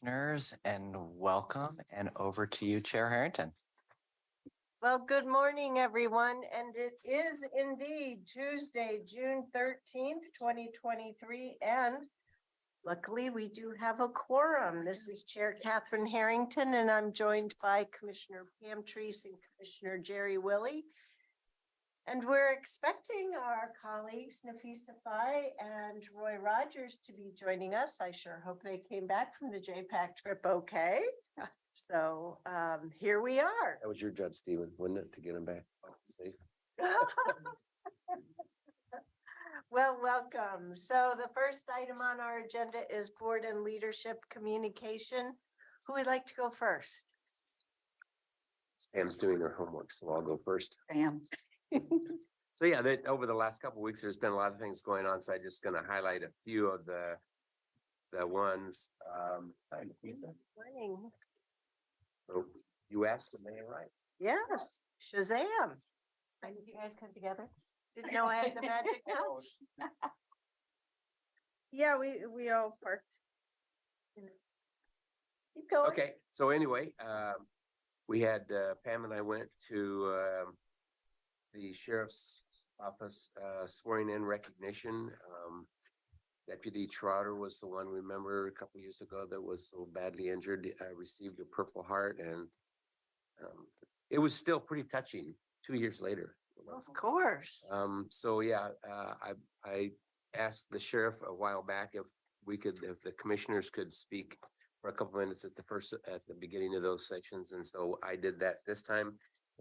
commissioners, and welcome, and over to you, Chair Harrington. Well, good morning, everyone. And it is indeed Tuesday, June 13th, 2023. And luckily, we do have a quorum. This is Chair Catherine Harrington, and I'm joined by Commissioner Pam Treese and Commissioner Jerry Willey. And we're expecting our colleagues, Nafisa Fai and Roy Rogers, to be joining us. I sure hope they came back from the JPAC trip okay. So here we are. That was your job, Stephen, wasn't it, to get him back safe? Well, welcome. So the first item on our agenda is board and leadership communication. Who would like to go first? Pam's doing her homework, so I'll go first. Pam. So yeah, over the last couple of weeks, there's been a lot of things going on. So I'm just going to highlight a few of the ones. Morning. So you asked when they arrived. Yes, Shazam. Did you guys come together? Didn't know I had the magic touch. Yeah, we all parked. Keep going. Okay, so anyway, we had Pam and I went to the sheriff's office swearing in recognition. Deputy Trotter was the one, remember, a couple of years ago that was so badly injured, received a Purple Heart, and it was still pretty touching 2 years later. Of course. So yeah, I asked the sheriff a while back if the commissioners could speak for a couple minutes at the beginning of those sections, and so I did that this time,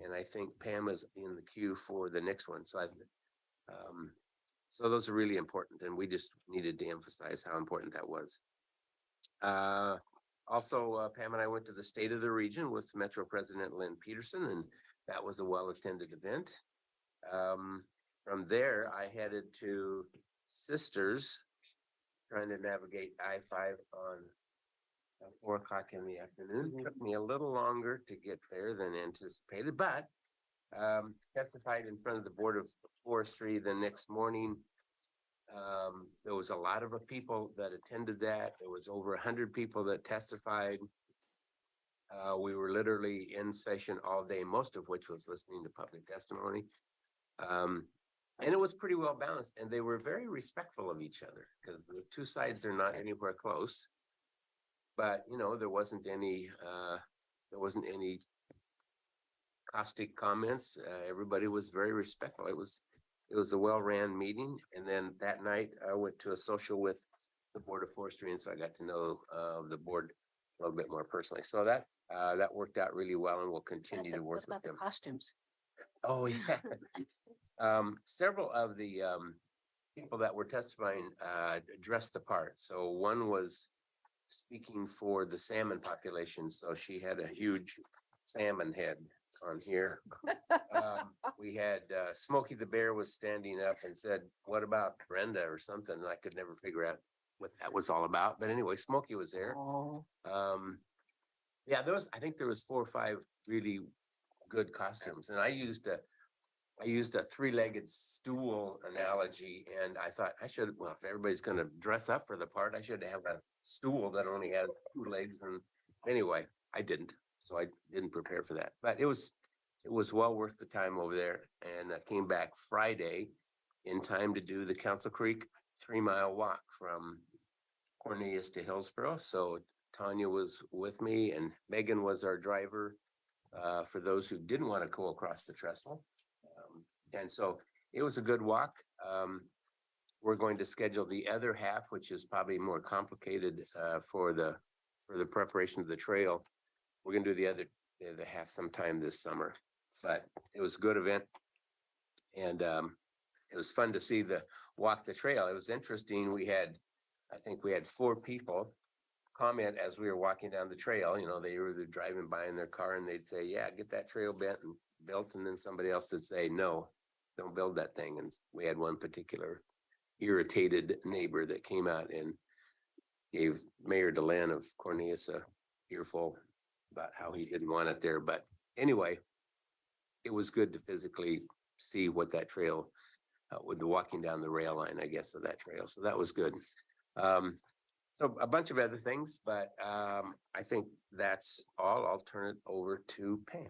and I think Pam is in the queue for the next one. So so those are really important, and we just needed to emphasize how important that was. Also, Pam and I went to the State of the Region with Metro President Lynn Peterson, and that was a well-attended event. From there, I headed to Sisters, trying to navigate I-5 on 4 o'clock in the afternoon. It took me a little longer to get there than anticipated, but testified in front of the Board of Forestry the next morning. There was a lot of people that attended that. There was over 100 people that testified. We were literally in session all day, most of which was listening to public testimony. And it was pretty well balanced, and they were very respectful of each other because the two sides are not anywhere close. But you know, there wasn't any caustic comments. Everybody was very respectful. It was a well-ran meeting. And then that night I went to a social with the Board of Forestry, and so I got to know the board a little bit more personally. So that worked out really well, and we'll continue to work with them. The costumes. Oh yeah. Several of the people that were testifying dressed the part. So one was speaking for the salmon population, so she had a huge salmon head on here. We had Smokey the Bear was standing up and said, "What about Brenda?" or something, and I could never figure out what that was all about. But anyway, Smokey was there. Oh. Yeah, I think there was 4 or 5 really good costumes, and I used a 3-legged stool analogy, and I thought well, if everybody's going to dress up for the part, I should have a stool that only had 2 legs. And anyway, I didn't, so I didn't prepare for that. But it was well worth the time over there, and I came back Friday in time to do the Council Creek 3-mile walk from Cornelius to Hillsborough. So Tanya was with me, and Megan was our driver for those who didn't want to go across the trestle. And so it was a good walk. We're going to schedule the other half, which is probably more complicated for the preparation of the trail. We're going to do the other half sometime this summer. But it was a good event, and it was fun to see walk the trail. It was interesting. I think we had 4 people comment as we were walking down the trail. You know, they were driving by in their car, and they'd say, "Yeah, get that trail built," and then somebody else would say, "No, don't build that thing." And we had one particular irritated neighbor that came out and gave Mayor Deland of Cornelius a earful about how he didn't want it there. But anyway, it was good to physically see what that trail, with the walking down the rail line, I guess, of that trail. So that was good. So a bunch of other things, but I think that's all. I'll turn it over to Pam.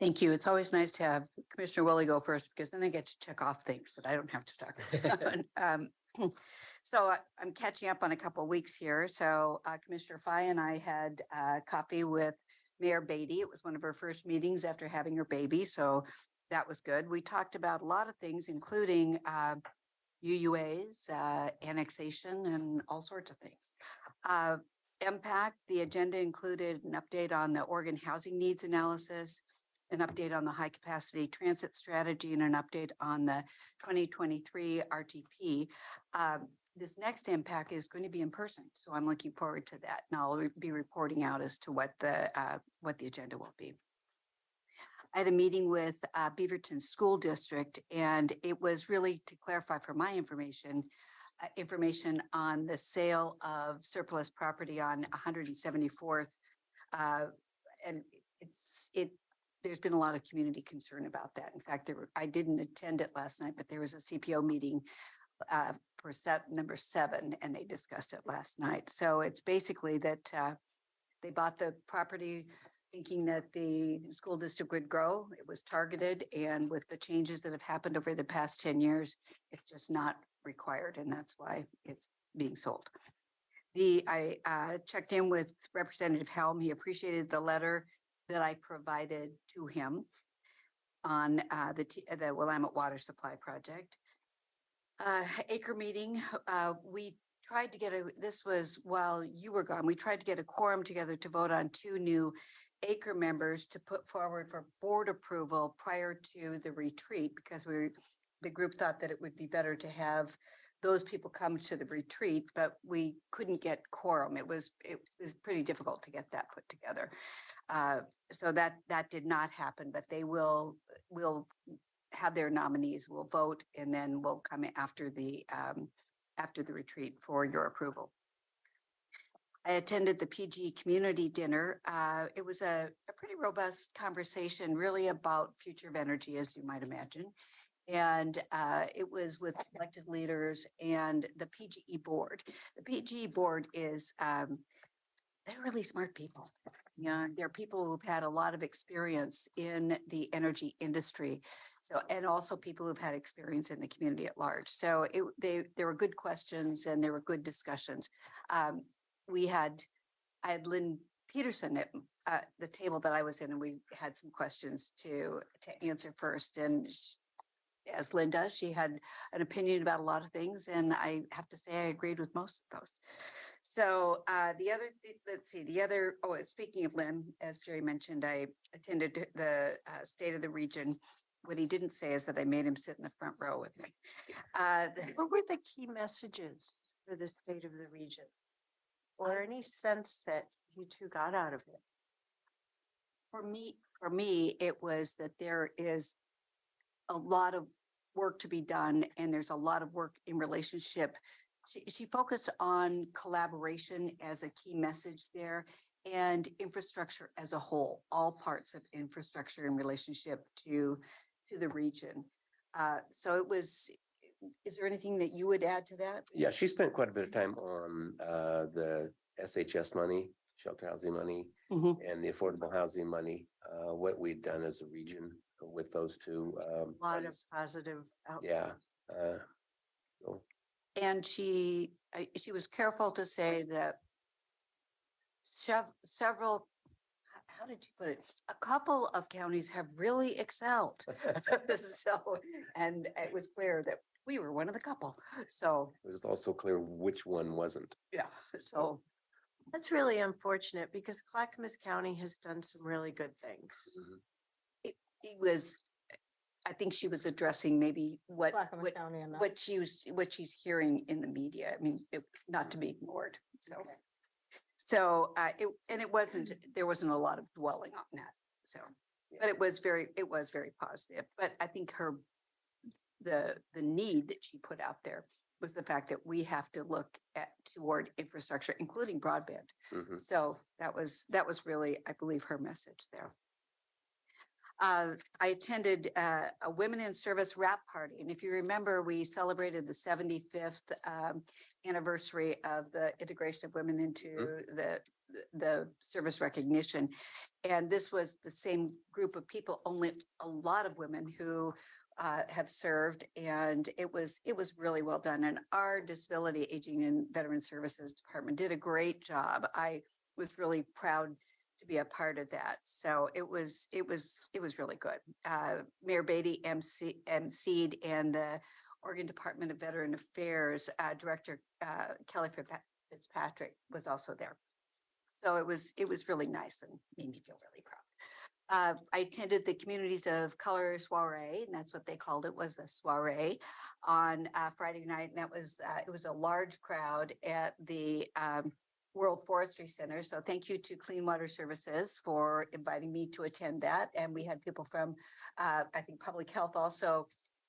Thank you. It's always nice to have Commissioner Willie go first because then I get to check off things that I don't have to talk about. So I'm catching up on a couple of weeks here. So Commissioner Fye and I had coffee with Mayor Beatty. It was one of her first meetings after having her baby. So that was good. We talked about a lot of things, including UUAs, annexation, and all sorts of things. Impact, the agenda included an update on the Oregon housing needs analysis, an update on the high capacity transit strategy, and an update on the 2023 RTP. This next impact is going to be in person, so I'm looking forward to that. And I'll be reporting out as to what the agenda will be. I had a meeting with Beaverton School District, and it was really to clarify for my information on the sale of surplus property on 174th. And there's been a lot of community concern about that. In fact, I didn't attend it last night, but there was a CPO meeting for number 7, and they discussed it last night. So it's basically that they bought the property thinking that the school district would grow. It was targeted, and with the changes that have happened over the past 10 years, it's just not required, and that's why it's being sold. I checked in with Representative Helm. He appreciated the letter that I provided to him on the Willamette Water Supply Project. Acre meeting, we tried to get this was while you were gone, we tried to get a quorum together to vote on 2 new acre members to put forward for board approval prior to the retreat, because the group thought that it would be better to have those people come to the retreat, but we couldn't get quorum. It was pretty difficult to get that put together. So that did not happen, but they will have their nominees, will vote, and then we'll come after the retreat for your approval. I attended the PG community dinner. It was a pretty robust conversation, really about future of energy, as you might imagine. And it was with elected leaders and the PGE board. The PGE board is, they're really smart people. Yeah, they're people who've had a lot of experience in the energy industry. So, and also people who've had experience in the community at large. So there were good questions and there were good discussions. I had Lynn Peterson at the table that I was in, and we had some questions to answer first. And as Lynn does, she had an opinion about a lot of things, and I have to say I agreed with most of those. So speaking of Lynn, as Jerry mentioned, I attended the State of the Region. What he didn't say is that I made him sit in the front row with me. What were the key messages for the State of the Region? Or any sense that you 2 got out of it? For me, it was that there is a lot of work to be done, and there's a lot of work in relationship. She focused on collaboration as a key message there, and infrastructure as a whole, all parts of infrastructure in relationship to the region. So it was. Is there anything that you would add to that? Yeah, she spent quite a bit of time on the SHS money, shelter housing money, and the affordable housing money, what we'd done as a region with those 2. A lot of positive outcomes. Yeah. And she was careful to say that several, how did you put it? A couple of counties have really excelled. So, and it was clear that we were one of the couple. So it was also clear which one wasn't. Yeah. So that's really unfortunate because Clackamas County has done some really good things. It was, I think she was addressing maybe what she's hearing in the media. I mean, not to be ignored. So, Okay. so it wasn't, there wasn't a lot of dwelling on that. So, but it was very positive. But I think the need that she put out there was the fact that we have to look toward infrastructure, including broadband. So that was really, I believe, her message there. I attended a Women in Service wrap party. And if you remember, we celebrated the 75th anniversary of the integration of women into the service recognition. And this was the same group of people, only a lot of women who have served, and it was really well done. And our Disability, Aging and Veteran Services Department did a great job. I was really proud to be a part of that. So it was really good. Mayor Beatty emceed, and the Oregon Department of Veteran Affairs Director Kelly Fitzpatrick was also there. So it was really nice and made me feel really proud. I attended the Communities of Color soiree, and that's what they called it, was the soiree on Friday night. And that was, it was a large crowd at the World Forestry Center. So thank you to Clean Water Services for inviting me to attend that. And we had people from, I think Public Health also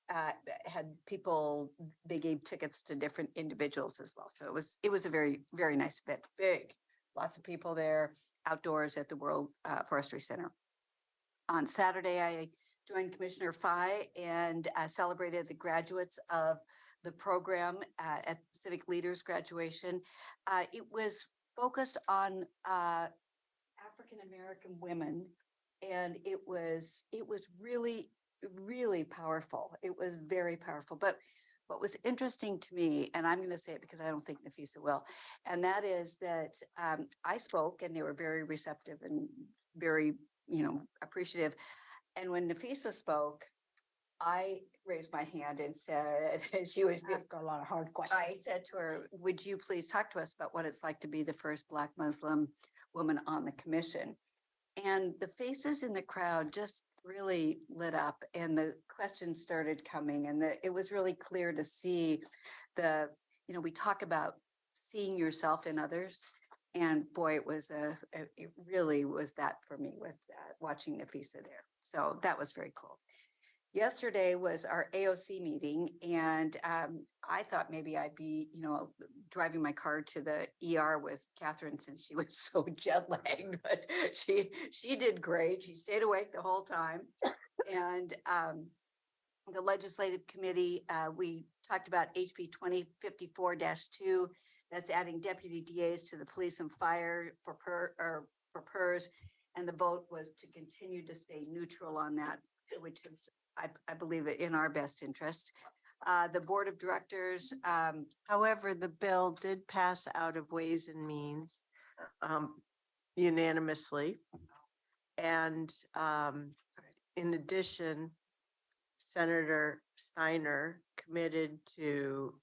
had people, they gave tickets to different individuals as well. So it was a very, very nice event, big, lots of people there outdoors at the World Forestry Center. On Saturday, I joined Commissioner Fye and celebrated the graduates of the program at Civic Leaders graduation. It was focused on African-American women, and it was really, really powerful. It was very powerful. But what was interesting to me, and I'm going to say it because I don't think Nafisa will, and that is that I spoke and they were very receptive and very, appreciative. And when Nafisa spoke, I raised my hand and said, she was Ask a lot of hard questions. I said to her, would you please talk to us about what it's like to be the first Black Muslim woman on the commission? And the faces in the crowd just really lit up, and the questions started coming, and it was really clear to see we talk about seeing yourself in others. And boy, it really was that for me with watching Nafisa there. So that was very cool. Yesterday was our AOC meeting, and I thought maybe I'd be, driving my car to the ER with Catherine since she was so jet lagged, but she did great. She stayed awake the whole time. And the legislative committee, we talked about HB 2054-2. That's adding deputy DAs to the police and fire for PERS. And the vote was to continue to stay neutral on that, which is, I believe, in our best interest. The board of directors. However, the bill did pass out of Ways and Means unanimously. And in addition, Senator Steiner committed to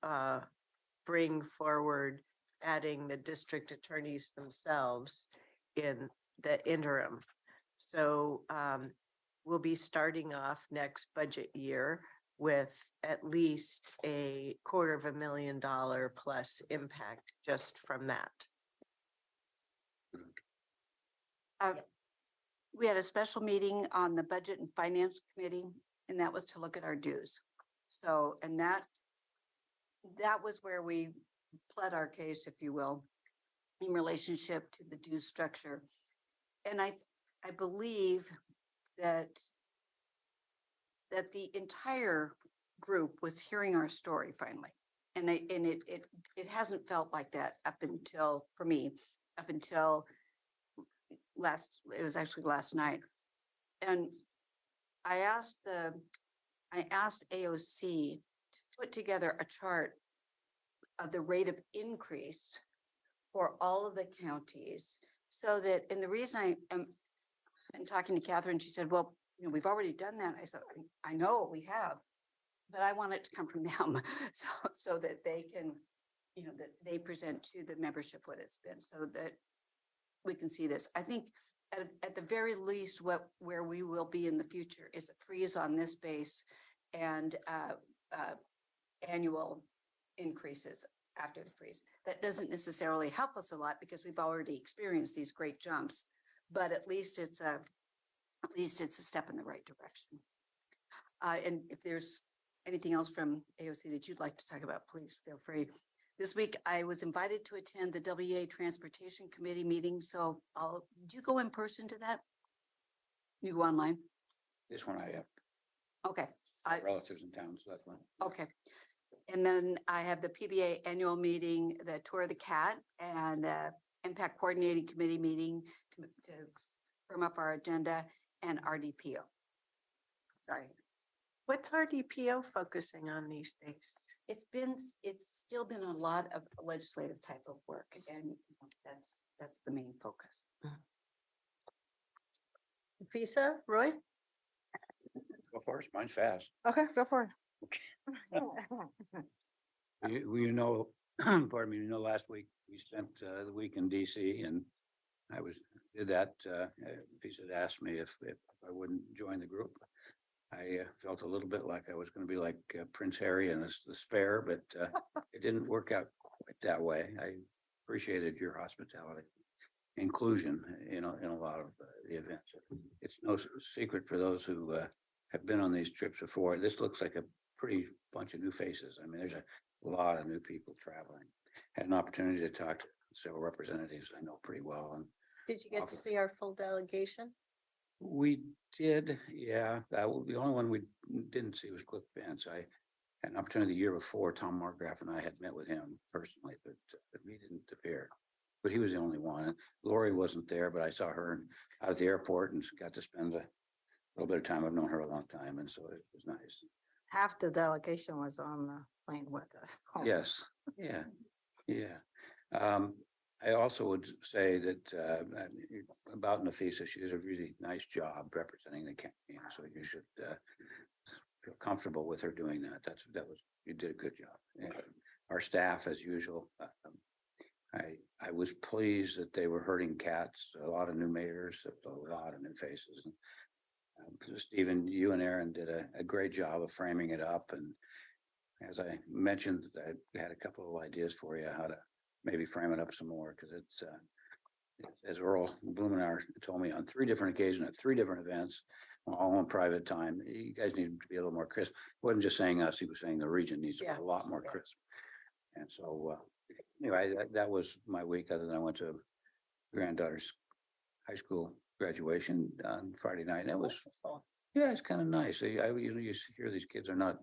bring forward adding the district attorneys themselves in the interim. So we'll be starting off next budget year with at least $250,000 plus impact just from that. We had a special meeting on the Budget and Finance Committee, and that was to look at our dues. So, and that was where we pled our case, if you will, in relationship to the due structure. And I believe that the entire group was hearing our story finally. And it hasn't felt like that up until, for me, up until it was actually last night. And I asked AOC to put together a chart of the rate of increase for all of the counties, so that, and the reason I am been talking to Catherine, she said, well, we've already done that. I said, I know we have, but I want it to come from them so that they can, that they present to the membership what it's been, so that we can see this. I think at the very least, where we will be in the future is a freeze on this base and annual increases after the freeze. That doesn't necessarily help us a lot because we've already experienced these great jumps, but at least it's a step in the right direction. And if there's anything else from AOC that you'd like to talk about, please feel free. This week, I was invited to attend the WA Transportation Committee meeting. So do you go in person to that? You go online? This one I have Okay, I, relatives in town, so that's one. okay. And then I have the PBA annual meeting, the tour of the cat and the impact coordinating committee meeting to firm up our agenda and RDPO. Sorry, What's our DPO focusing on these days? it's still been a lot of legislative type of work and that's the main focus. Visa, Roy? Go first, mine's fast. Okay, go for it. You know, pardon me, last week we spent the week in DC and I did that. He had asked me if I wouldn't join the group. I felt a little bit like I was going to be like Prince Harry and the spare, but it didn't work out quite that way. I appreciated your hospitality, inclusion, in a lot of the events. It's no secret for those who have been on these trips before. This looks like a pretty bunch of new faces. I mean, there's a lot of new people traveling. Had an opportunity to talk to several representatives I know pretty well, and Did you get to see our full delegation? we did, yeah. The only one we didn't see was Cliff Vance. I had an opportunity the year before. Tom Margraf and I had met with him personally, but he didn't appear. But he was the only one. Lori wasn't there, but I saw her out at the airport and got to spend a little bit of time. I've known her a long time, and so it was nice. Half the delegation was on the plane with us. Yes, yeah, yeah. I also would say that about Nafisa, she did a really nice job representing the campaign. So you should feel comfortable with her doing that. You did a good job. Yeah. Our staff, as usual, I was pleased that they were herding cats. A lot of new mayors, a lot of new faces. Stephen, you and Aaron did a great job of framing it up. And as I mentioned, I had a couple of ideas for you how to maybe frame it up some more, because it's as Earl Blumenauer told me on 3 different occasions at 3 different events, all in private time. You guys need to be a little more crisp. He wasn't just saying us; he was saying the region needs to be a lot more crisp. And so, anyway, that was my week. Other than I went to granddaughter's high school graduation on Friday night. And it was, yeah, it's kind of nice. I usually hear these kids are not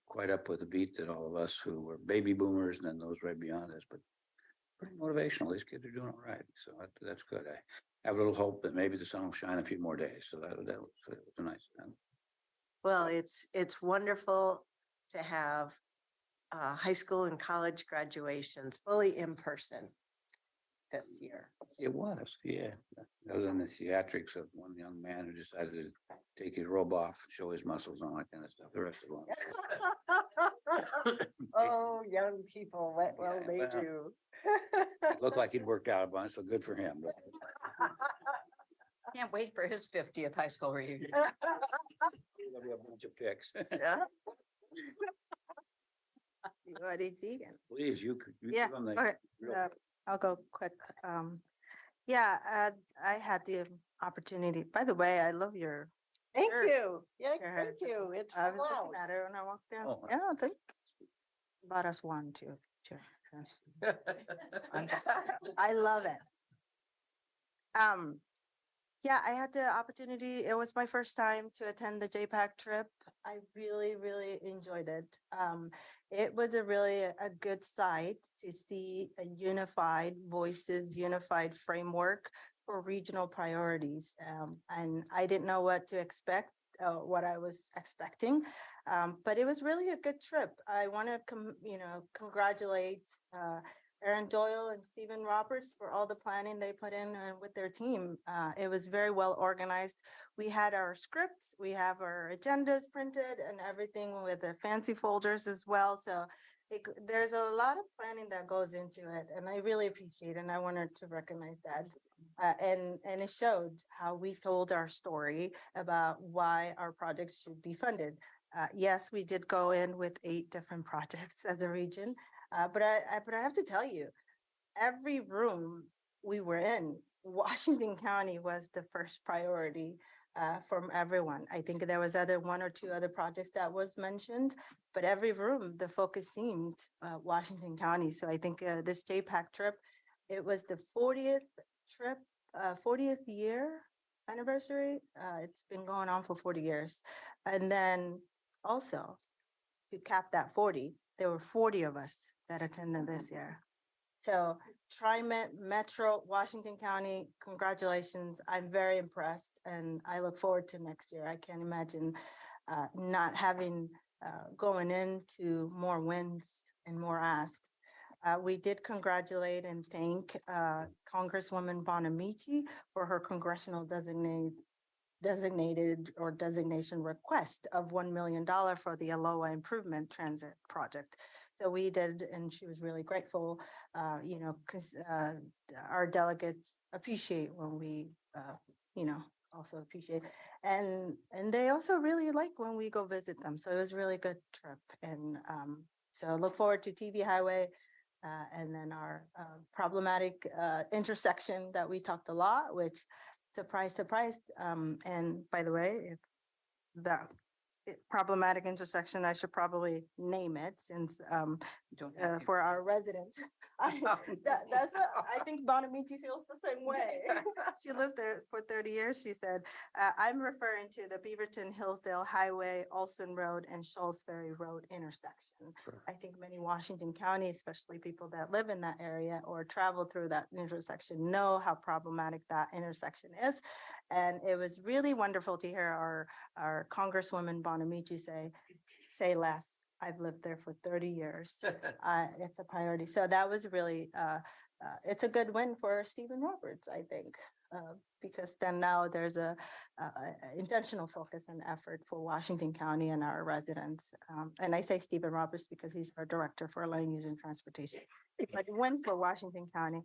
quite up with the beat that all of us who were baby boomers and then those right beyond us, but pretty motivational. These kids are doing all right. So that's good. I have a little hope that maybe the sun will shine a few more days. So that was a nice event. Well, it's wonderful to have high school and college graduations fully in person this year. It was, yeah. Other than the theatrics of one young man who decided to take his robe off, show his muscles and all that kind of stuff. The rest of them. Oh, young people, what will Yeah, they well, do? It looked like he'd worked out a bunch, so good for him. But Can't wait for his 50th high school reunion. there'll be a bunch of pics. Yeah. What is Egan? Please, you Yeah, give them the okay. real- I'll go quick. Yeah, I had the opportunity. By the way, I love your. Thank Sure. you. Yeah, Sure. thank you. It's I was loud. looking at it when I walked in. Oh, Yeah, I think bought us one too. Sure. I'm just, I love it. Yeah, I had the opportunity. It was my first time to attend the JPAC trip. I really, really enjoyed it. It was a really a good sight to see a unified voices, unified framework for regional priorities. And I didn't know what to expect, what I was expecting. But it was really a good trip. I want to congratulate Aaron Doyle and Stephen Roberts for all the planning they put in with their team. It was very well organized. We had our scripts, we have our agendas printed and everything with the fancy folders as well. So there's a lot of planning that goes into it, and I really appreciate it. And I wanted to recognize that. And it showed how we told our story about why our projects should be funded. Yes, we did go in with 8 different projects as a region. But I have to tell you, every room we were in, Washington County was the first priority from everyone. I think there was 1 or 2 other projects that was mentioned, but every room, the focus seemed Washington County. So I think this JPAC trip, it was the 40th trip, 40th year anniversary. It's been going on for 40 years. And then also to cap that 40, there were 40 of us that attended this year. So TriMet Metro Washington County, congratulations. I'm very impressed and I look forward to next year. I can't imagine not having going into more wins and more asks. We did congratulate and thank Congresswoman Bonamici for her congressional designated or designation request of $1 million for the Aloha Improvement Transit Project. So we did, and she was really grateful, because our delegates appreciate when we, also appreciate. And they also really like when we go visit them. So it was a really good trip. And so look forward to TV Highway. And then our problematic intersection that we talked a lot, which surprise, surprise. And by the way, if that problematic intersection, I should probably name it since Don't have for our residents. That's what I think Bonamici feels the same way. She lived there for 30 years. She said, I'm referring to the Beaverton Hillsdale Highway, Olson Road and Shoals Ferry Road intersection. I think many Washington County, especially people that live in that area or travel through that intersection, know how problematic that intersection is. And it was really wonderful to hear our Congresswoman Bonamici say less. I've lived there for 30 years. It's a priority. So that was really, it's a good win for Stephen Roberts, I think, because then now there's a intentional focus and effort for Washington County and our residents. And I say Stephen Roberts because he's our director for land use and transportation. But win for Washington County.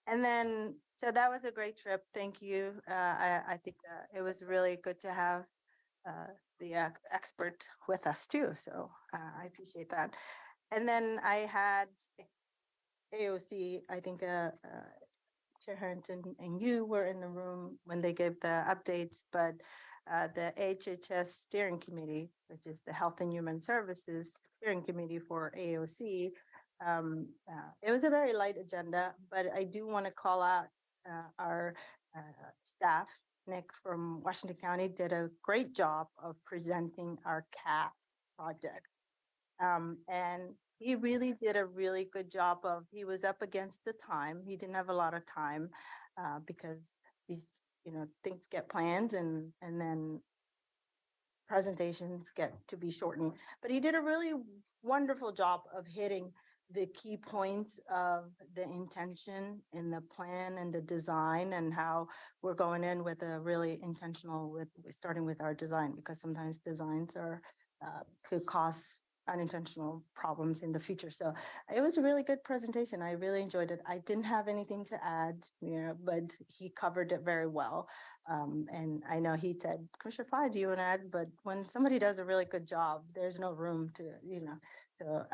And then, so that was a great trip. Thank you. I think it was really good to have the expert with us too. So I appreciate that. And then I had AOC, I think Chair Harrington and you were in the room when they gave the updates, but the HHS Steering Committee, which is the Health and Human Services Steering Committee for AOC, it was a very light agenda, but I do want to call out our staff. Nick from Washington County did a great job of presenting our CAT project. And he really did a really good job of, he was up against the time. He didn't have a lot of time because these, things get planned and then presentations get to be shortened. But he did a really wonderful job of hitting the key points of the intention in the plan and the design and how we're going in with a really intentional with starting with our design, because sometimes designs are could cause unintentional problems in the future. So it was a really good presentation. I really enjoyed it. I didn't have anything to add, but he covered it very well. And I know he said, Commissioner Fye, do you want to add? But when somebody does a really good job, there's no room to, so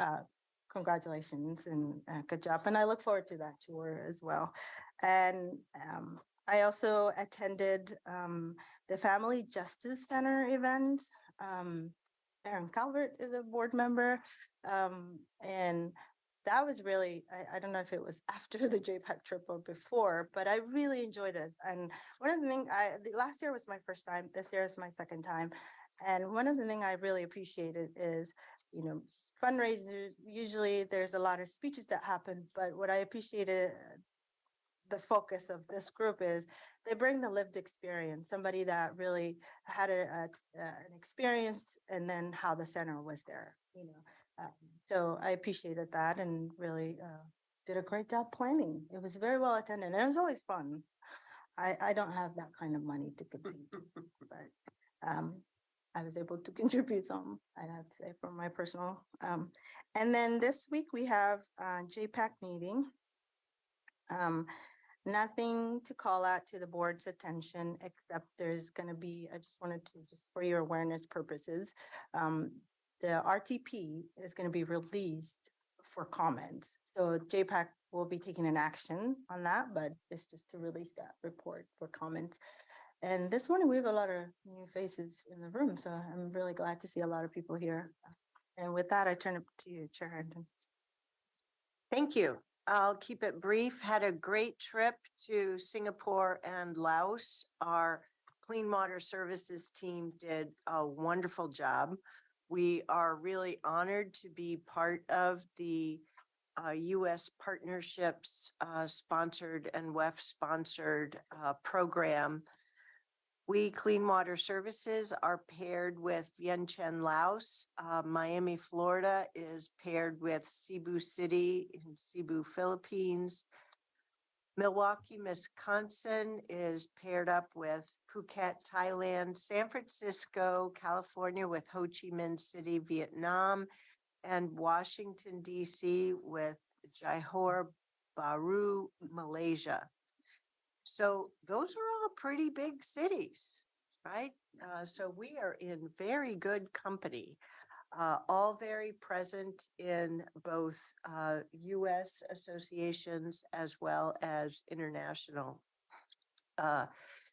congratulations and good job. And I look forward to that tour as well. And I also attended the Family Justice Center event. Aaron Calvert is a board member. And that was really, I don't know if it was after the JPAC trip or before, but I really enjoyed it. And one of the things, last year was my first time, this year is my second time. And one of the things I really appreciated is, fundraisers, usually there's a lot of speeches that happen, but what I appreciated the focus of this group is they bring the lived experience, somebody that really had an experience and then how the center was there, so I appreciated that and really did a great job planning. It was very well attended and it was always fun. I don't have that kind of money to compete, but I was able to contribute some, I have to say, from my personal. And then this week we have JPAC meeting. Nothing to call out to the board's attention, except there's going to be, I just wanted to, just for your awareness purposes, the RTP is going to be released for comments. So JPAC will be taking an action on that, but it's just to release that report for comments. And this morning we have a lot of new faces in the room, so I'm really glad to see a lot of people here. And with that, I turn it to you, Chair Harrington. Thank you. I'll keep it brief. Had a great trip to Singapore and Laos. Our Clean Water Services team did a wonderful job. We are really honored to be part of the U.S. partnerships sponsored and WEF sponsored program. We Clean Water Services are paired with Vientiane, Laos. Miami, Florida is paired with Cebu City in Cebu, Philippines. Milwaukee, Wisconsin is paired up with Phuket, Thailand. San Francisco, California with Ho Chi Minh City, Vietnam. And Washington, D.C. with Johor Bahru, Malaysia. So those are all pretty big cities, right? So we are in very good company, all very present in both U.S. associations as well as international.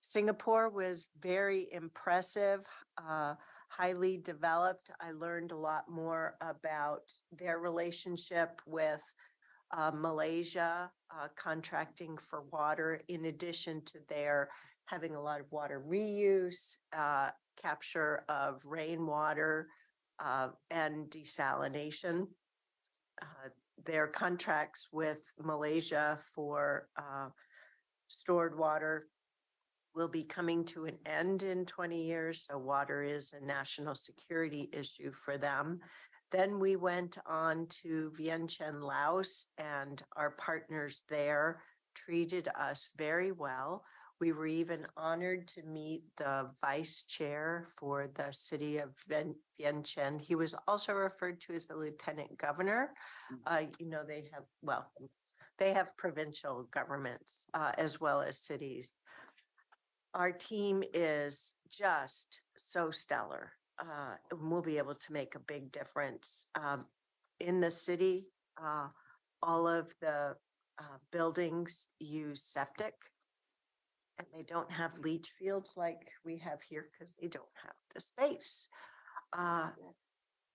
Singapore was very impressive, highly developed. I learned a lot more about their relationship with Malaysia, contracting for water, in addition to their having a lot of water reuse, capture of rainwater, and desalination. Their contracts with Malaysia for stored water will be coming to an end in 20 years. So water is a national security issue for them. Then we went on to Vientiane, Laos, and our partners there treated us very well. We were even honored to meet the vice chair for the city of Vientiane. He was also referred to as the lieutenant governor. They have provincial governments as well as cities. Our team is just so stellar. And we'll be able to make a big difference. In the city, all of the buildings use septic, and they don't have leach fields like we have here because they don't have the space.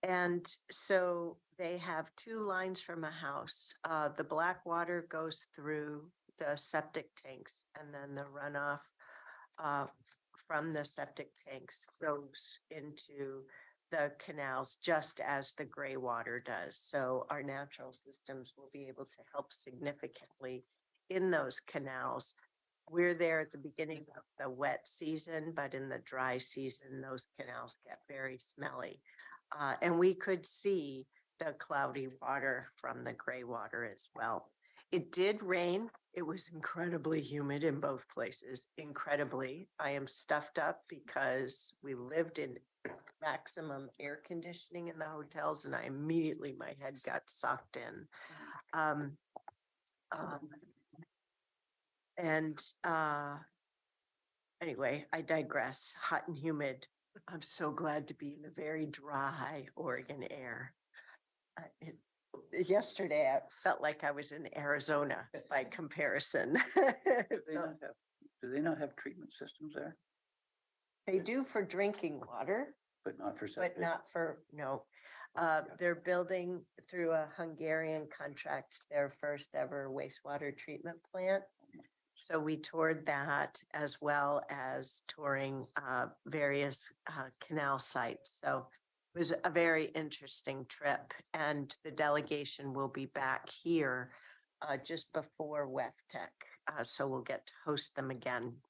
And so they have two lines from a house. The black water goes through the septic tanks, and then the runoff from the septic tanks goes into the canals just as the gray water does. So our natural systems will be able to help significantly in those canals. We're there at the beginning of the wet season, but in the dry season, those canals get very smelly. And we could see the cloudy water from the gray water as well. It did rain. It was incredibly humid in both places. Incredibly. I am stuffed up because we lived in maximum air conditioning in the hotels, and my head got sucked in. Anyway, I digress. Hot and humid. I'm so glad to be in the very dry Oregon air. Yesterday, I felt like I was in Arizona by comparison. Do they not have treatment systems there? They do for drinking water, But not for septic? but not for, no. They're building through a Hungarian contract, their first ever wastewater treatment plant. So we toured that as well as touring various canal sites. So it was a very interesting trip, and the delegation will be back here just before WEFTEC. So we'll get to host them again.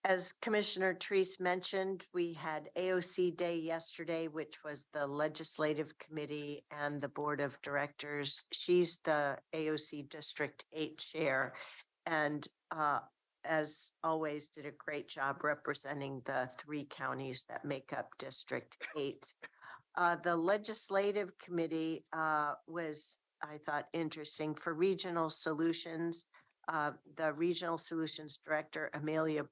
As Commissioner Treese mentioned, we had AOC Day yesterday, which was the Legislative Committee and the Board of Directors. She's the AOC District 8 Chair, and as always, did a great job representing the 3 counties that make up District 8. The Legislative Committee was, I thought, interesting for regional solutions. The Regional Solutions Director, Amelia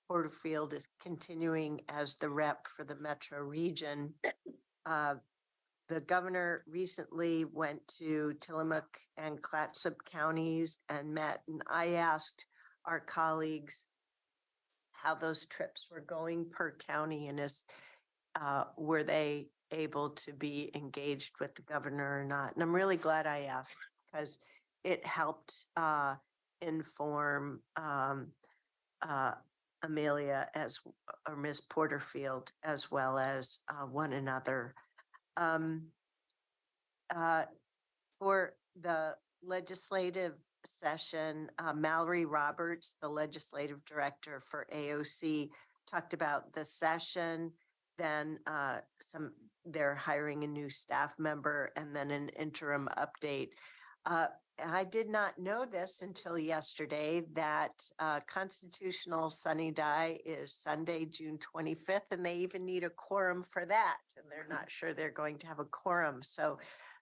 Porterfield, is continuing as the rep for the Metro region. The governor recently went to Tillamook and Clatsop counties and met, and I asked our colleagues how those trips were going per county, and were they able to be engaged with the governor or not. And I'm really glad I asked, because it helped inform Amelia or Ms. Porterfield, as well as one another. Um, for the legislative session, Mallory Roberts, the legislative director for AOC, talked about the session, then they're hiring a new staff member, and then an interim update. I did not know this until yesterday that constitutional sunny die is Sunday, June 25th, and they even need a quorum for that. And they're not sure they're going to have a quorum. So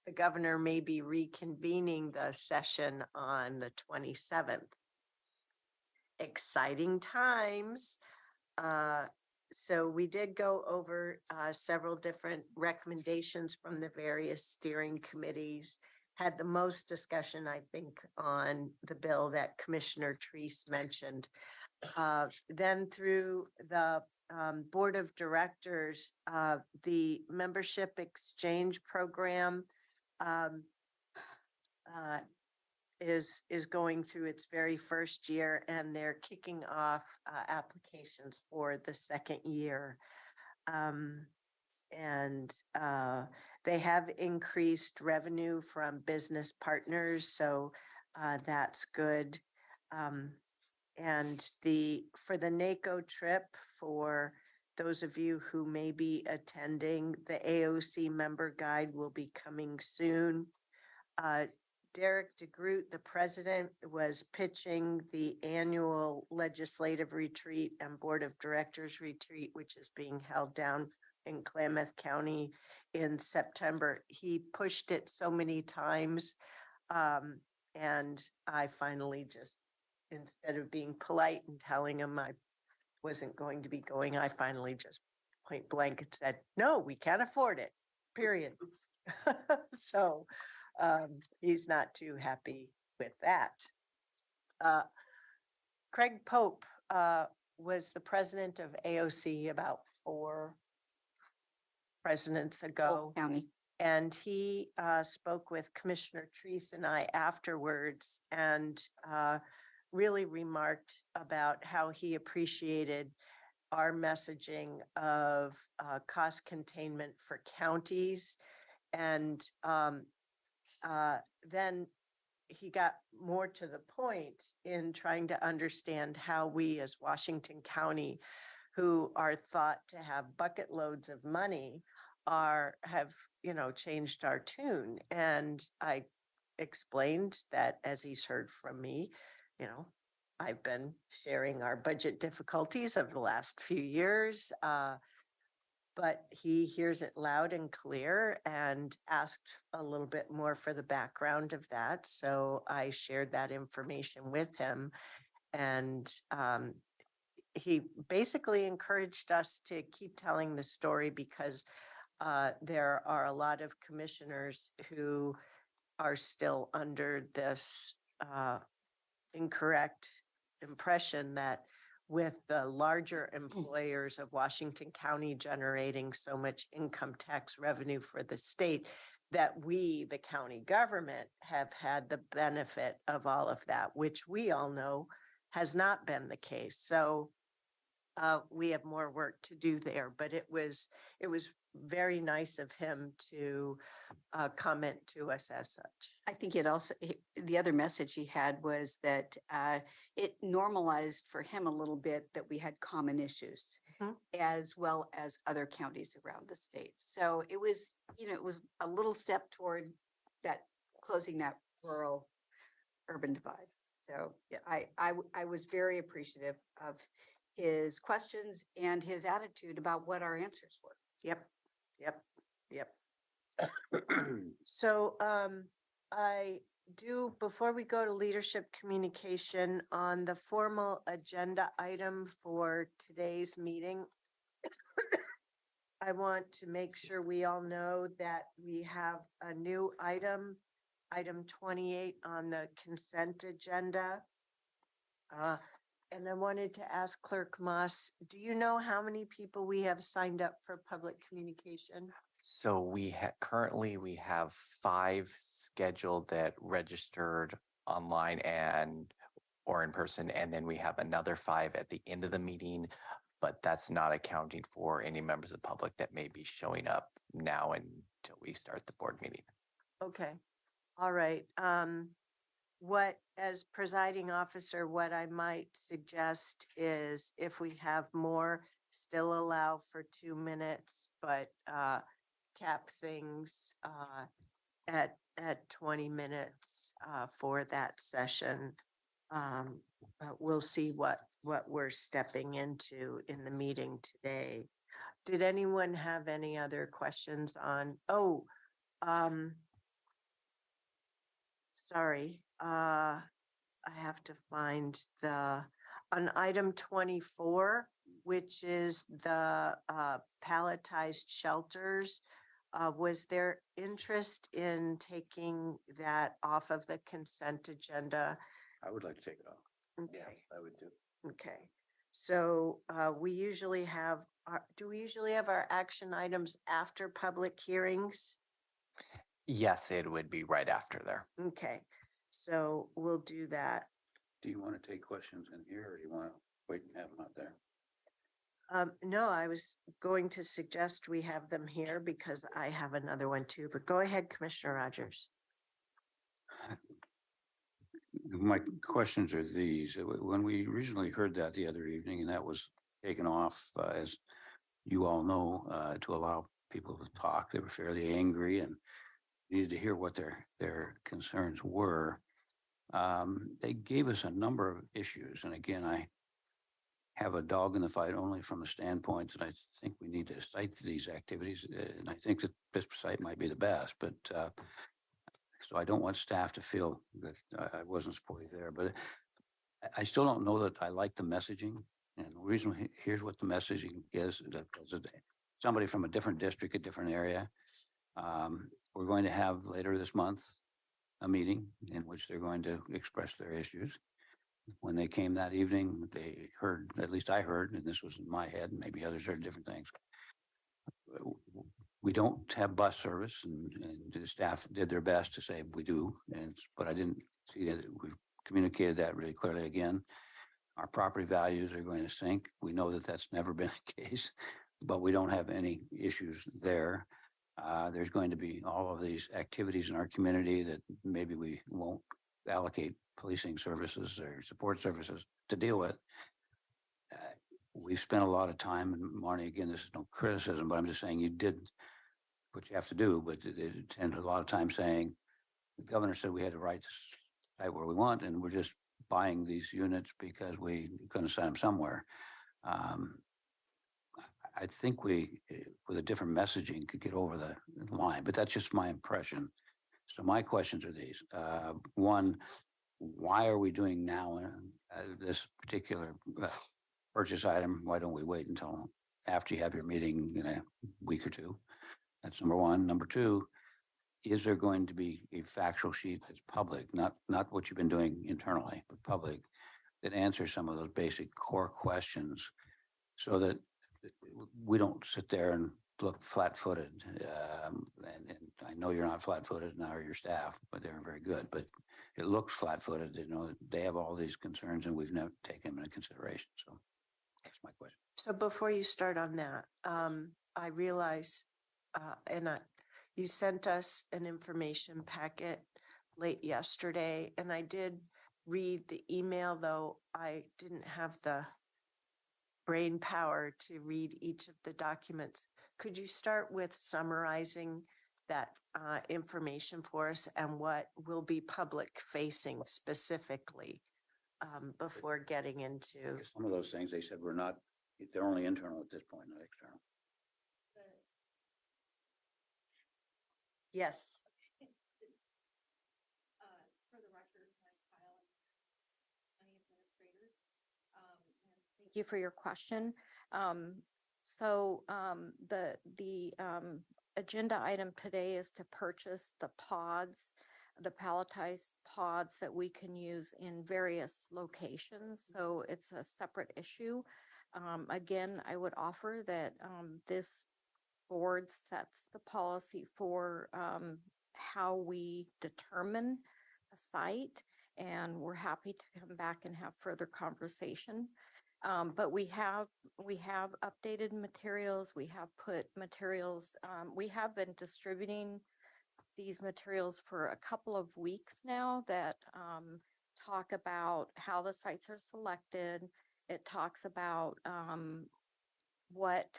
the governor may be reconvening the session on the 27th. Exciting times. So we did go over several different recommendations from the various steering committees. Had the most discussion, I think, on the bill that Commissioner Treese mentioned. Then through the Board of Directors, the membership exchange program is going through its very first year, and they're kicking off applications for the second year. They have increased revenue from business partners, so that's good. For the NACO trip, for those of you who may be attending, the AOC member guide will be coming soon. Derek DeGroot, the president, was pitching the annual legislative retreat and board of directors retreat, which is being held down in Klamath County in September. He pushed it so many times. And I finally just, instead of being polite and telling him I wasn't going to be going, I finally just point blank said, no, we can't afford it, period. So he's not too happy with that. Craig Pope was the president of AOC about 4 presidents ago. Polk County. And he spoke with Commissioner Treese and I afterwards and really remarked about how he appreciated our messaging of cost containment for counties. And then he got more to the point in trying to understand how we as Washington County, who are thought to have bucket loads of money, have changed our tune. And I explained that, as he's heard from me, I've been sharing our budget difficulties of the last few years, but he hears it loud and clear and asked a little bit more for the background of that. So I shared that information with him, and he basically encouraged us to keep telling the story because there are a lot of commissioners who are still under this incorrect impression that with the larger employers of Washington County generating so much income tax revenue for the state, that we, the county government, have had the benefit of all of that, which we all know has not been the case. So we have more work to do there, but it was very nice of him to comment to us as such. I think the other message he had was that it normalized for him a little bit that we had common issues as well as other counties around the state. So it was a little step toward that closing that rural urban divide. So Yeah. I was very appreciative of his questions and his attitude about what our answers were. Yep. So I do, before we go to leadership communication, on the formal agenda item for today's meeting, I want to make sure we all know that we have a new item 28 on the consent agenda. And I wanted to ask Clerk Moss, do you know how many people we have signed up for public communication? So currently we have 5 scheduled that registered online, and or in person, and then we have another 5 at the end of the meeting. But that's not accounting for any members of the public that may be showing up now until we start the board meeting. Okay, all right. What, as presiding officer, what I might suggest is if we have more, still allow for 2 minutes, but cap things at 20 minutes for that session. But we'll see what we're stepping into in the meeting today. Did anyone have any other questions on, sorry, I have to find on item 24, which is the palletized shelters. Was there interest in taking that off of the consent agenda? I would like to take it off. Okay, I would do. okay. So we usually have, do we usually have our action items after public hearings? Yes, it would be right after there. Okay, so we'll do that. Do you want to take questions in here or do you want to wait and have them out there? No, I was going to suggest we have them here because I have another one too, but go ahead, Commissioner Rogers. My questions are these. When we originally heard that the other evening, and that was taken off, as you all know, to allow people to talk, they were fairly angry and needed to hear what their concerns were. They gave us a number of issues. And again, I have a dog in the fight only from the standpoint that I think we need to cite these activities. And I think that this site might be the best, but so I don't want staff to feel that I wasn't supportive there, but I still don't know that I like the messaging. And the reason, here's what the messaging is, that somebody from a different district, a different area. We're going to have later this month a meeting in which they're going to express their issues. When they came that evening, they heard, at least I heard, and this was in my head, and maybe others heard different things. We don't have bus service, and the staff did their best to say we do, but I didn't see that we've communicated that really clearly again. Our property values are going to sink. We know that that's never been the case, but we don't have any issues there. There's going to be all of these activities in our community that maybe we won't allocate policing services or support services to deal with. We've spent a lot of time, and Marnie, again, this is no criticism, but I'm just saying you did what you have to do, but it spent a lot of time saying, the governor said we had the right to site where we want, and we're just buying these units because we're going to send them somewhere. I think we, with a different messaging, could get over the line, but that's just my impression. So my questions are these. One, why are we doing now this particular purchase item? Why don't we wait until after you have your meeting in a week or two? That's number one. Number two, is there going to be a factual sheet that's public, not what you've been doing internally, but public, that answers some of those basic core questions so that we don't sit there and look flat-footed. And I know you're not flat-footed, nor your staff, but they're very good, but it looks flat-footed. You know, they have all these concerns and we've never taken them into consideration. So that's my question. So before you start on that, I realize, you sent us an information packet late yesterday, and I did read the email, though I didn't have the brain power to read each of the documents. Could you start with summarizing that information for us and what will be public facing specifically before getting into? Some of those things they said were not, they're only internal at this point, not external. Yes. For the record, my file and any administrators. Thank you for your question. The agenda item today is to purchase the pods, the palletized pods that we can use in various locations. So it's a separate issue. Again, I would offer that this board sets the policy for how we determine a site. and we're happy to come back and have further conversation. But we have updated materials. We have put materials, we have been distributing these materials for a couple of weeks now that talk about how the sites are selected. It talks about what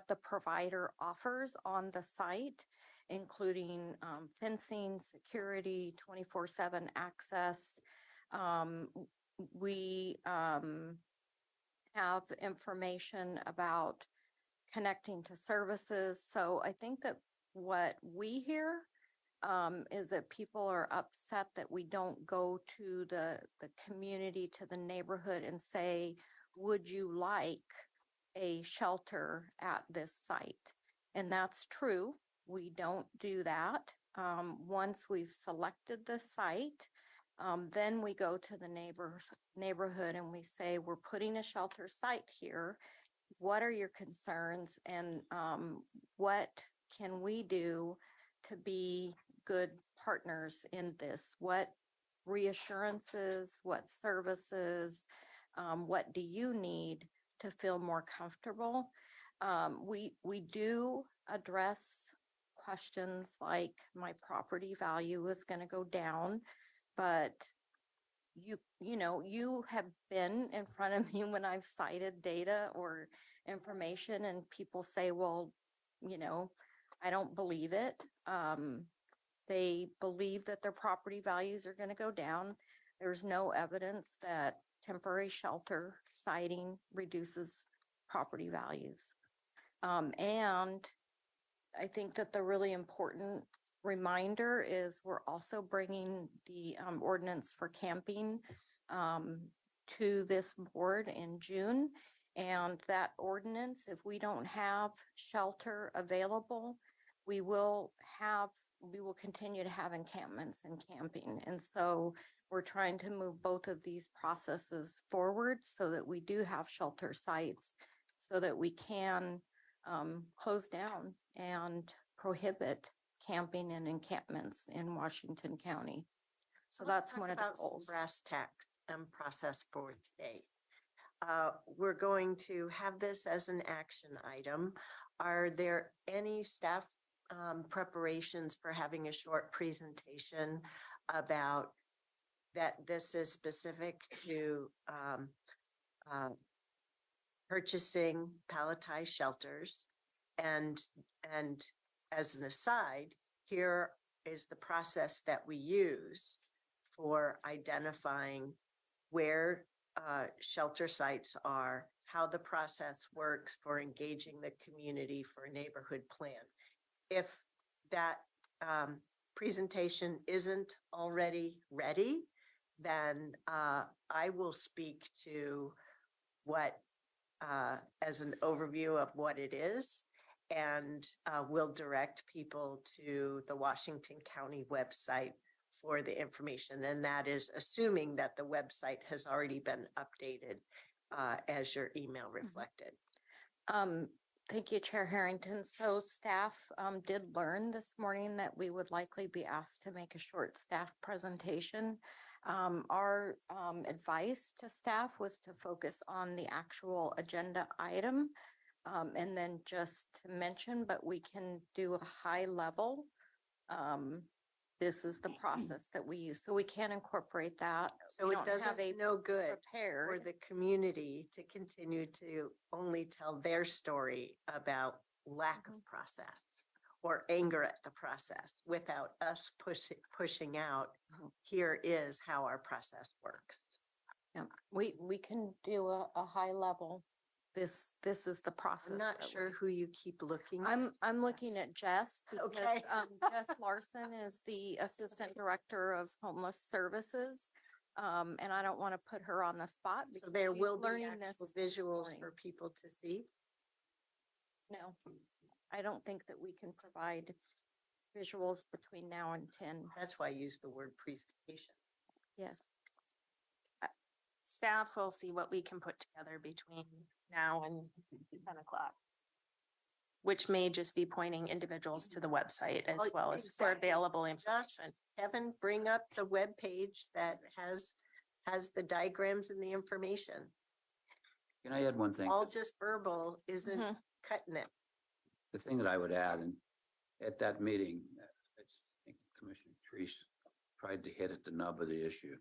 the provider offers on the site, including fencing, security, 24/7 access. We have information about connecting to services. So I think that what we hear is that people are upset that we don't go to the community, to the neighborhood and say, would you like a shelter at this site? And that's true. We don't do that. Once we've selected the site, then we go to the neighborhood and we say, we're putting a shelter site here. What are your concerns, and what can we do to be good partners in this? What reassurances, what services, what do you need to feel more comfortable? We do address questions like, my property value is going to go down, but you have been in front of me when I've cited data or information and people say, well, I don't believe it. They believe that their property values are going to go down. There's no evidence that temporary shelter siting reduces property values. And I think that the really important reminder is we're also bringing the ordinance for camping to this board in June. And that ordinance, if we don't have shelter available, we will continue to have encampments and camping. And so we're trying to move both of these processes forward so that we do have shelter sites, so that we can close down and prohibit camping and encampments in Washington County. So Let's that's talk one of the about some goals. brass tacks and process for today. We're going to have this as an action item. Are there any staff preparations for having a short presentation about that? This is specific to purchasing palletized shelters. And as an aside, here is the process that we use for identifying where shelter sites are, how the process works for engaging the community for a neighborhood plan. If that presentation isn't already ready, then I will speak to what as an overview of what it is, and we'll direct people to the Washington County website for the information. And that is assuming that the website has already been updated as your email reflected. Thank you, Chair Harrington. So staff did learn this morning that we would likely be asked to make a short staff presentation. Our advice to staff was to focus on the actual agenda item and then just to mention, but we can do a high level. This is the process that we use, so we can incorporate that. So We it don't does have us a no good for prepared. the community to continue to only tell their story about lack of process or anger at the process without us pushing out, here is how our process works. Yeah, we can do a high level. This is the process. I'm not that sure we- who you keep looking. I'm looking at Jess because Okay. Jess Larson is the Assistant Director of Homeless Services. And I don't want to put her on the spot. So because there she's will be learning actual this visuals morning. for people to see. No, I don't think that we can provide visuals between now and 10. That's why I use the word presentation. Yes. Staff will see what we can put together between now and 10 o'clock. which may just be pointing individuals to the website as Oh, well as for exactly. available Just information. Kevin, bring up the webpage that has the diagrams and the information. Can I add one thing? All just verbal isn't Mhm. cutting it. The thing that I would add, and at that meeting, I think Commissioner Treese tried to hit at the nub of the issue.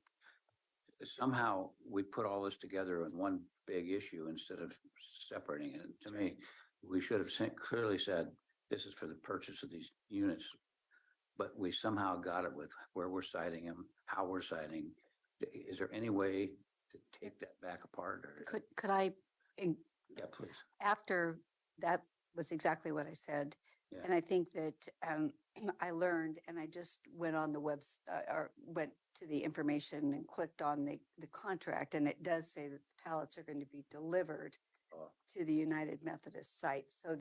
Somehow we put all this together in one big issue instead of separating it. To me, we should have clearly said, this is for the purchase of these units. But we somehow got it with where we're citing them, how we're citing. Is there any way to take that back apart or? Could I, Yeah, please. after that was exactly what I said. Yeah. And I think that I learned, and I just went on the or went to the information and clicked on the contract, and it does say that the pallets are going to be delivered Oh. to the United Methodist site. So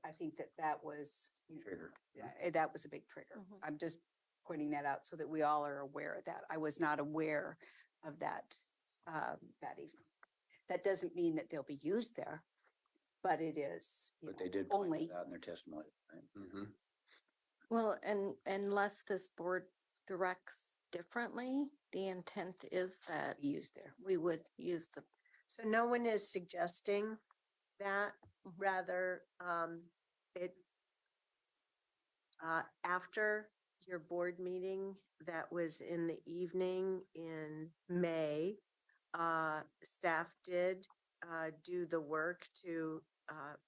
I think that was, Trigger. that was a big trigger. Mhm. I'm just pointing that out so that we all are aware of that. I was not aware of that, that evening. That doesn't mean that they'll be used there, but it is. you But know, they did point only. that out in their testimony. Right? Mhm. Well, and unless this board directs differently, the intent is that Used there. we would use the, So no one is suggesting that, Mhm. rather, after your board meeting that was in the evening in May, staff did do the work to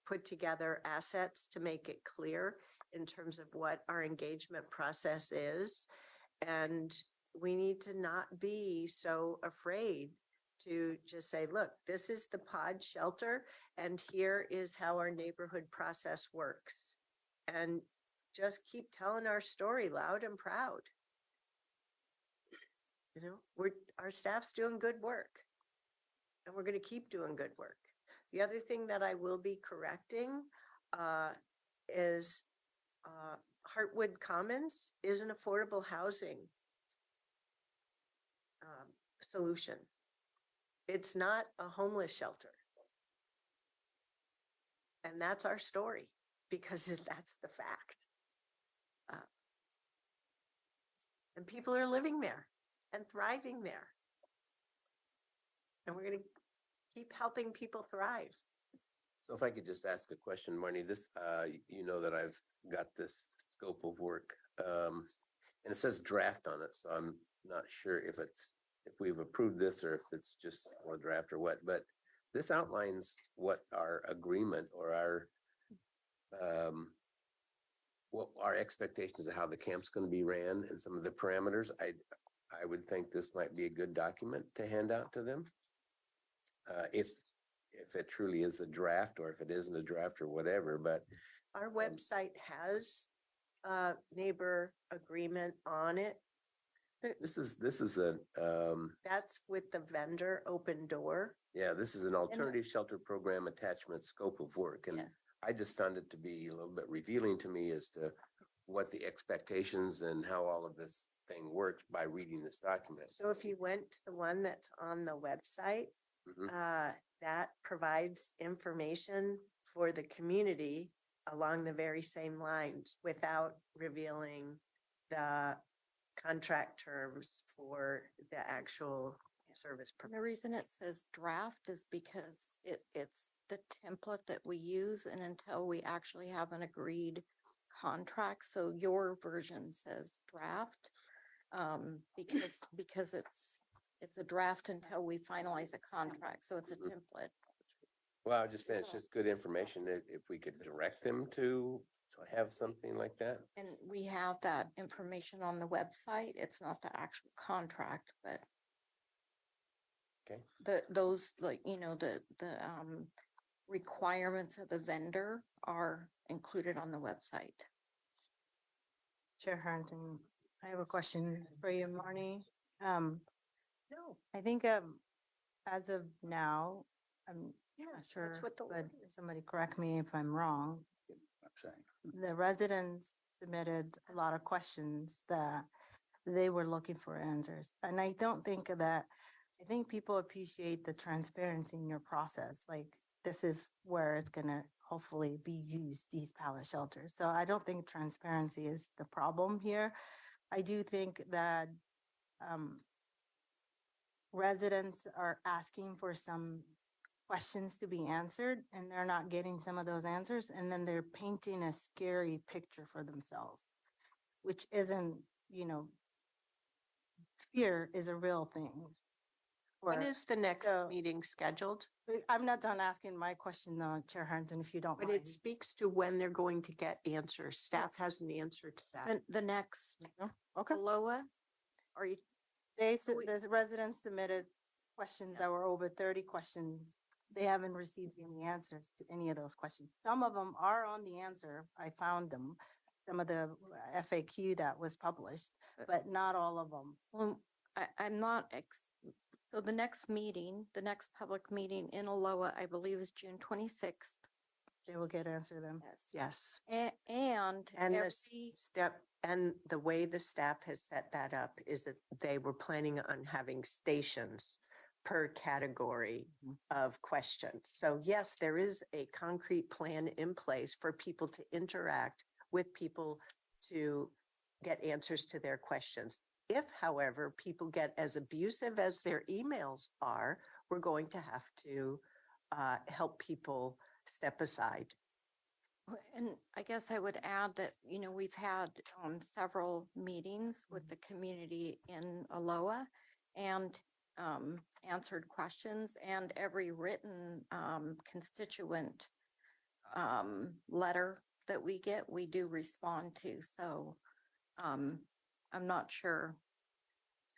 put together assets to make it clear in terms of what our engagement process is. And we need to not be so afraid to just say, look, this is the pod shelter and here is how our neighborhood process works. And just keep telling our story loud and proud. You know, our staff's doing good work. And we're going to keep doing good work. The other thing that I will be correcting is Heartwood Commons is an affordable housing solution. It's not a homeless shelter. And that's our story because that's the fact. And people are living there and thriving there. And we're going to keep helping people thrive. So if I could just ask a question, Marnie, this, you know that I've got this scope of work. And it says draft on it, so I'm not sure if we've approved this or if it's just a draft or what, but this outlines what our agreement or what our expectations of how the camp's going to be ran and some of the parameters. I would think this might be a good document to hand out to them. If it truly is a draft or if it isn't a draft or whatever, but Our website has a neighbor agreement on it. this is a, That's with the vendor Open Door. yeah, this is an alternative shelter program attachment scope of work. And Yes. I just found it to be a little bit revealing to me as to what the expectations and how all of this thing works by reading this document. So if you went to the one that's on the website, Mhm. that provides information for the community along the very same lines without revealing the contract terms for the actual service. and the reason it says draft is because it's the template that we use, and until we actually have an agreed contract, so your version says draft. Because it's a draft until we finalize a contract, so it's a Mhm. template. Well, I just saying it's just good information if we could direct them to have something like that. And we have that information on the website. It's not the actual contract, but Okay. those, like, the requirements of the vendor are included on the website. Chair Harrington, I have a question for you, Marnie. No, I think as of now, I'm not yes, sure, that's what the. but somebody correct me if I'm wrong. I'm saying. The residents submitted a lot of questions that they were looking for answers. And I don't think that, I think people appreciate the transparency in your process. Like this is where it's gonna hopefully be used, these pallet shelters. So I don't think transparency is the problem here. I do think that residents are asking for some questions to be answered and they're not getting some of those answers. And then they're painting a scary picture for themselves, which isn't, fear is a real thing. When Or- is the next so- meeting scheduled? I'm not done asking my question, Chair Harrington, if you don't But mind. it speaks to when they're going to get answers. Staff has an answer to that. The next Okay. Aloha, are you, The residents submitted questions that were over 30 questions. They haven't received any answers to any of those questions. Some of them are on the answer. I found them. Some of the FAQ that was published, but not all of them. well, I'm not, so the next meeting, the next public meeting in Aloha, I believe is June 26th. They will get answer them. Yes. And And the every, step, and the way the staff has set that up is that they were planning on having stations per category of questions. So yes, there is a concrete plan in place for people to interact with people to get answers to their questions. If, however, people get as abusive as their emails are, we're going to have to help people step aside. and I guess I would add that, we've had several meetings with the community in Aloha and answered questions, and every written constituent letter that we get, we do respond to. So I'm not sure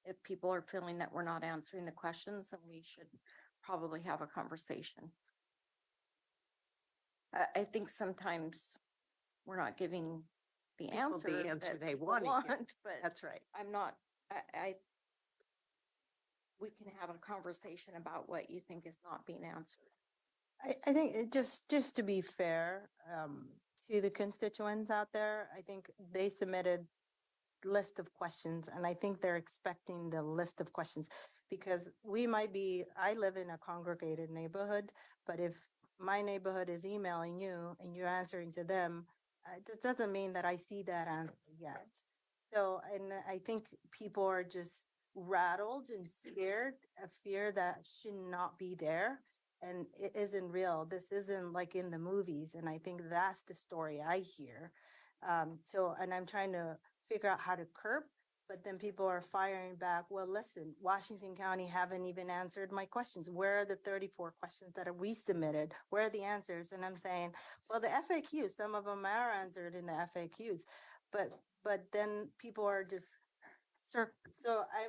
if people are feeling that we're not answering the questions, and we should probably have a conversation. I think sometimes we're not giving the People answer. the answer that they people want to hear. But That's right. I'm not, we can have a conversation about what you think is not being answered. I think just to be fair, to the constituents out there, I think they submitted list of questions, and I think they're expecting the list of questions because I live in a congregated neighborhood, but if my neighborhood is emailing you and you're answering to them, it doesn't mean that I see that answer yet. So, and I think people are just rattled and scared, a fear that should not be there. And it isn't real. This isn't like in the movies. And I think that's the story I hear. And I'm trying to figure out how to curb, but then people are firing back. Well, listen, Washington County haven't even answered my questions. Where are the 34 questions that we submitted? Where are the answers? And I'm saying, well, the FAQs, some of them are answered in the FAQs, but then people are just, so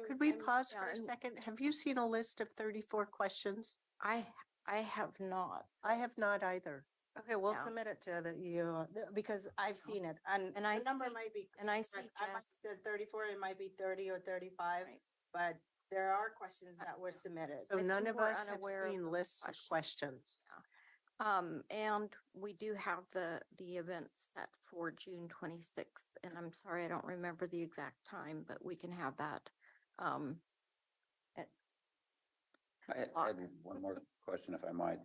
Could we I'm- pause yeah, for a and- second? Have you seen a list of 34 questions? I have not. I have not either. Okay, we'll Yeah. submit it to because I've seen it and And the I number see- might be. And I see correct. I might Jess, have said 34, it might be 30 or 35, Right. but there are questions that were submitted. So I none think of we're us have unaware of seen those lists of questions. and we do have the event set for June 26th, and I'm sorry, I don't remember the exact time, but we can have that. I had one more question, if I might.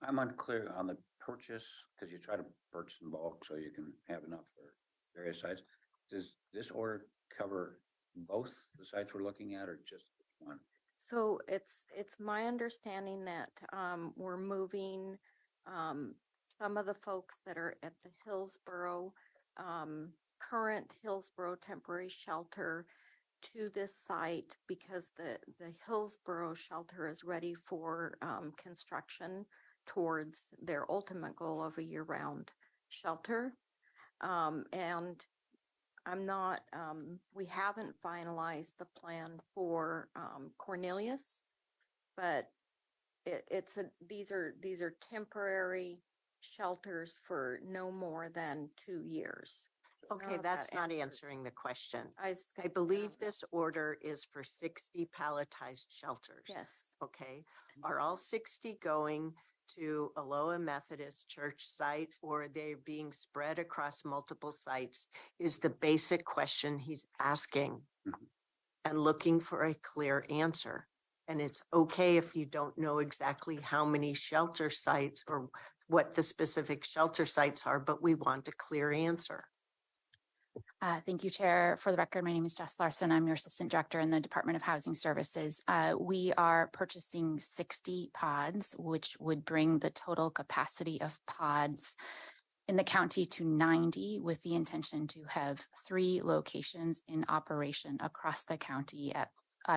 I'm unclear on the purchase, because you try to purchase in bulk so you can have enough for various sites. Does this order cover both the sites we're looking at or just one? So it's my understanding that we're moving some of the folks that are at the Hillsborough, current Hillsborough temporary shelter to this site because the Hillsborough shelter is ready for construction towards their ultimate goal of a year-round shelter. And I'm not, we haven't finalized the plan for Cornelius, but these are temporary shelters for no more than 2 years. I don't know Okay, if that's that not answers. answering the question. I was I gonna say, believe don't know. this order is for 60 palletized shelters. Yes, Okay, are all 60 going to Aloha Methodist Church site or are they being spread across multiple sites is the basic question he's asking Mhm. and looking for a clear answer. And it's okay if you don't know exactly how many shelter sites or what the specific shelter sites are, but we want a clear answer. Thank you, Chair. For the record, my name is Jess Larson. I'm your Assistant Director in the Department of Housing Services. We are purchasing 60 pods, which would bring the total capacity of pods in the county to 90, with the intention to have 3 locations in operation across the county at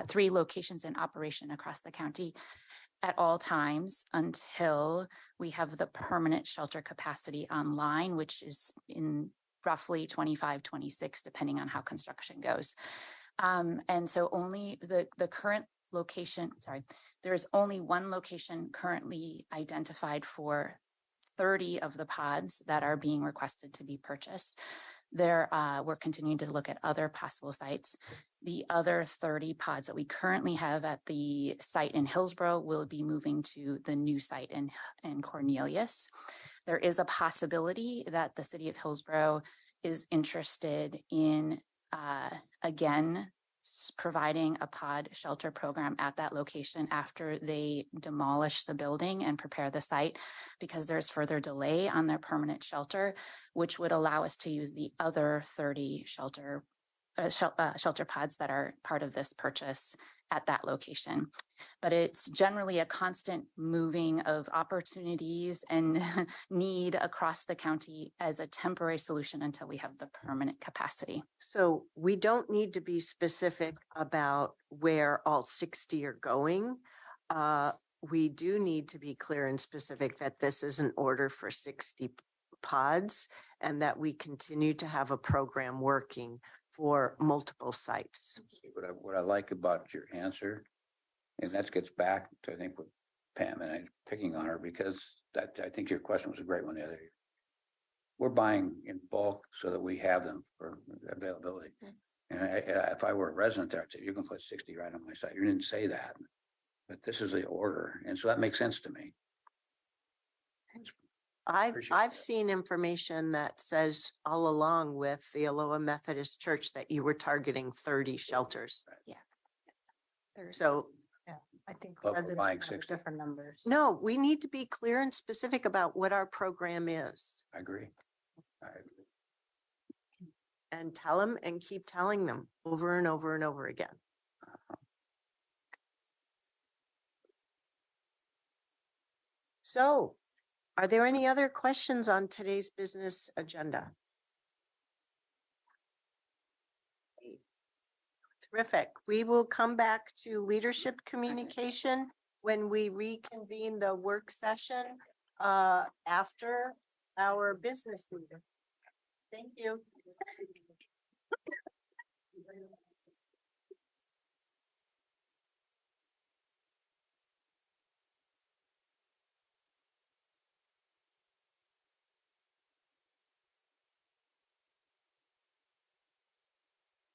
3 locations in operation across the county at all times until we have the permanent shelter capacity online, which is in roughly 25, 26, depending on how construction goes. And so only the current location, there is only one location currently identified for 30 of the pods that are being requested to be purchased. We're continuing to look at other possible sites. The other 30 pods that we currently have at the site in Hillsborough will be moving to the new site in Cornelius. There is a possibility that the city of Hillsborough is interested in, again, providing a pod shelter program at that location after they demolish the building and prepare the site, because there's further delay on their permanent shelter, which would allow us to use the other 30 shelter pods that are part of this purchase at that location. But it's generally a constant moving of opportunities and need across the county as a temporary solution until we have the permanent capacity. So we don't need to be specific about where all 60 are going. We do need to be clear and specific that this is an order for 60 pods and that we continue to have a program working for multiple sites. What I like about your answer, and that gets back to, I think, with Pam, and I'm picking on her because I think your question was a great one the other year. We're buying in bulk so that we have them for availability. And if I were a resident there, I'd say, you can put 60 right on my site. You didn't say that, but this is the order. And so that makes sense to me. Appreciate I've that. seen information that says all along with the Aloha Methodist Church that you were targeting 30 shelters. So I think But we're residents buying have 60. different numbers. no, we need to be clear and specific about what our program is I agree. I agree. and tell them and keep telling them over and over and over again. So, are there any other questions on today's business agenda? Terrific. We will come back to leadership communication when we reconvene the work session after our business meeting. Thank you.